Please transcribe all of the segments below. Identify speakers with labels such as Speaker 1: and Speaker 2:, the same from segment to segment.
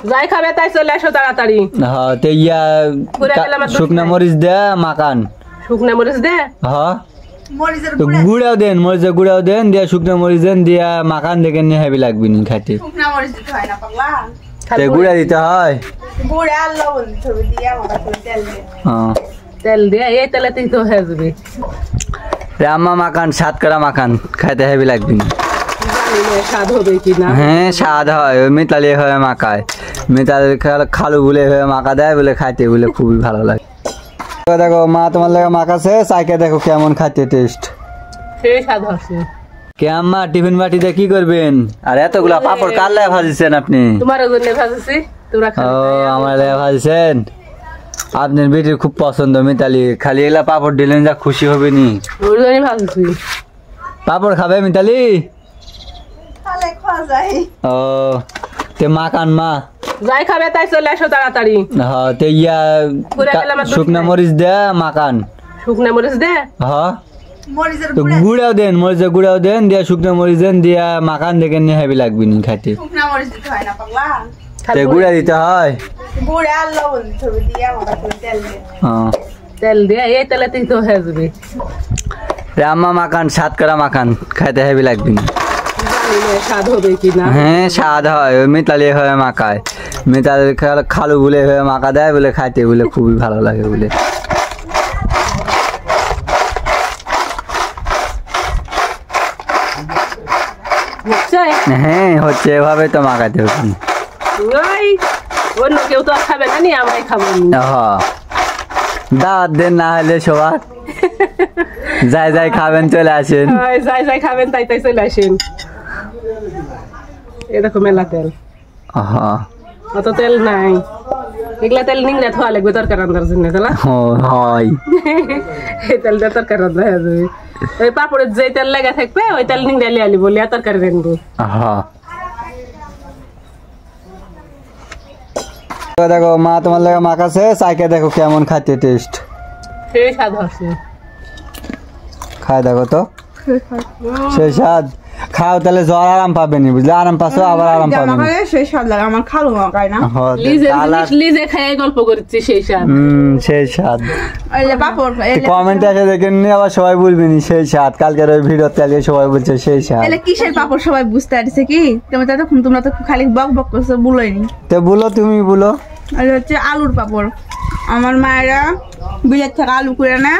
Speaker 1: যাই খাবে তাই চলে আসো তাড়াতাড়ি।
Speaker 2: হ্যাঁ তো ইয়া শুকনা মরিচ দে মাখান।
Speaker 1: শুকনা মরিচ দে?
Speaker 2: হ্যাঁ তো গুড়াও দেন, মরিচের গুড়াও দেন, দিয়া শুকনা মরিচ দেন, দিয়া মাখান দেখে নিয়ে হেভি লাগবে নি খাইতে।
Speaker 3: শুকনা মরিচ দিতে হয় না পাগলা,
Speaker 2: তে গুড়া দিতে হয়।
Speaker 3: গুড়া আর লবণ দিতে হবে, দিয়া মতো তেল দে।
Speaker 2: হ্যাঁ
Speaker 1: তেল দিয়ে এই তেলেতেই তো হয়ে যাবে।
Speaker 2: আম্মা মাখান, স্বাদ করা মাখান, খাইতে হেভি লাগবে নি।
Speaker 1: স্বাদ হবে কিনা?
Speaker 2: হ্যাঁ স্বাদ হয়, ওই মিতালি হয়ে মাখায়, মিতালি খালু বলে হয়ে মাখা দেয় বলে খাইতে বলে খুবই ভালো লাগে। দেখো মা তোমার লাগে মাখাছে, চাইকে দেখো কেমন খাইতে টেস্ট।
Speaker 1: সেই স্বাদ হচ্ছে।
Speaker 2: কে আম্মা টিফিন বাটিতে কি করবেন? আর এতগুলা পাপড় কার লাগে ভাজিছেন আপনি?
Speaker 1: তোমার জন্য ভাজছি, তোমরা খাও।
Speaker 2: ও আমার লাগে ভাজিছেন। আপনার বেটির খুব পছন্দ মিতালি, খালি এলা পাপড় দিলেন যা খুশি হবে নি।
Speaker 1: ওর জন্য ভাজছি।
Speaker 2: পাপড় খাবে মিতালি?
Speaker 3: তাহলে খাওয়া যায়।
Speaker 2: ও তে মাখান মা।
Speaker 1: যাই খাবে তাই চলে আসো তাড়াতাড়ি।
Speaker 2: হ্যাঁ তো ইয়া শুকনা মরিচ দে মাখান।
Speaker 1: শুকনা মরিচ দে?
Speaker 2: হ্যাঁ
Speaker 3: মরিচের
Speaker 2: তো গুড়াও দেন, মরিচের গুড়াও দেন, দিয়া শুকনা মরিচ দেন, দিয়া মাখান দেখে নিয়ে হেভি লাগবে নি খাইতে।
Speaker 3: শুকনা মরিচ দিতে হয় না পাগলা,
Speaker 2: তে গুড়া দিতে হয়।
Speaker 3: গুড়া আর লবণ দিতে হবে, দিয়া মতো তেল দে।
Speaker 2: হ্যাঁ
Speaker 1: তেল দিয়ে এই তেলেতেই তো হয়ে যাবে।
Speaker 2: আম্মা মাখান, স্বাদ করা মাখান, খাইতে হেভি লাগবে নি।
Speaker 1: স্বাদ হবে কিনা?
Speaker 2: হ্যাঁ স্বাদ হয়, ওই মিতালি হয়ে মাখায়, মিতালি খালু বলে হয়ে মাখা দেয় বলে খাইতে বলে খুবই ভালো লাগে বলে। হ্যাঁ হচ্ছে, এভাবে তো মাখাতে হবে।
Speaker 1: অন্য কেউ তো আর খাবে না, নি আমরাই খাবো।
Speaker 2: হ্যাঁ দাওয়াত দেন না হলে সবার, যাই যাই খাবেন চলে আসেন।
Speaker 1: যাই যাই খাবেন তাই তাই চলে আসেন। এরকম মেলা তেল,
Speaker 2: হ্যাঁ
Speaker 1: অত তেল নাই, এগুলা তেল নিংড়ে থোয়া লাগবে তরকারি রান্নার জন্য।
Speaker 2: হয়
Speaker 1: এই তেল দিয়ে তরকারি রান্না হয়ে যাবে। ওই পাপড়ের যে তেল লেগে থাকবে ওই তেল নিংড়ে লিয়ে আলি বলি তরকারি রানবো।
Speaker 2: হ্যাঁ দেখো মা তোমার লাগে মাখাছে, চাইকে দেখো কেমন খাইতে টেস্ট।
Speaker 1: সেই স্বাদ হচ্ছে।
Speaker 2: খাই দেখো তো সেই স্বাদ। খাও তাহলে জ্বর আরাম পাবে নি, বুঝলে? আরাম পাচ্ছ আবার আরাম পাবে না।
Speaker 3: সেই স্বাদ লাগে, আমার খালু মাখায় না।
Speaker 1: লিজে খেয়ে গল্প করছি সেই স্বাদ।
Speaker 2: সেই স্বাদ।
Speaker 3: পাপড়
Speaker 2: কমেন্টে এসে দেখেন নি, আবার সবাই বলবেনি সেই স্বাদ। কালকের ওই ভিডিও কালকে সবাই বলছে সেই স্বাদ।
Speaker 3: এলে কিসের পাপড় সবাই বুঝতে পারছে কি? তোমরা তো খালি বক বক করছো, বলোইনি।
Speaker 2: তো বলো, তুমি বলো।
Speaker 3: হচ্ছে আলুর পাপড়। আমার মায়েরা বিলের থেকে আলু করে না,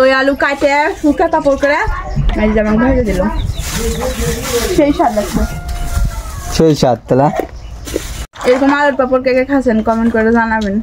Speaker 3: ওই আলু কাটে শুকা পাপড় করে যেমন ভেজে দিল, সেই স্বাদ লাগছে।
Speaker 2: সেই স্বাদ তাহলে
Speaker 3: এরকম আলুর পাপড় কে কে খাচ্ছেন কমেন্ট করে জানাবেন।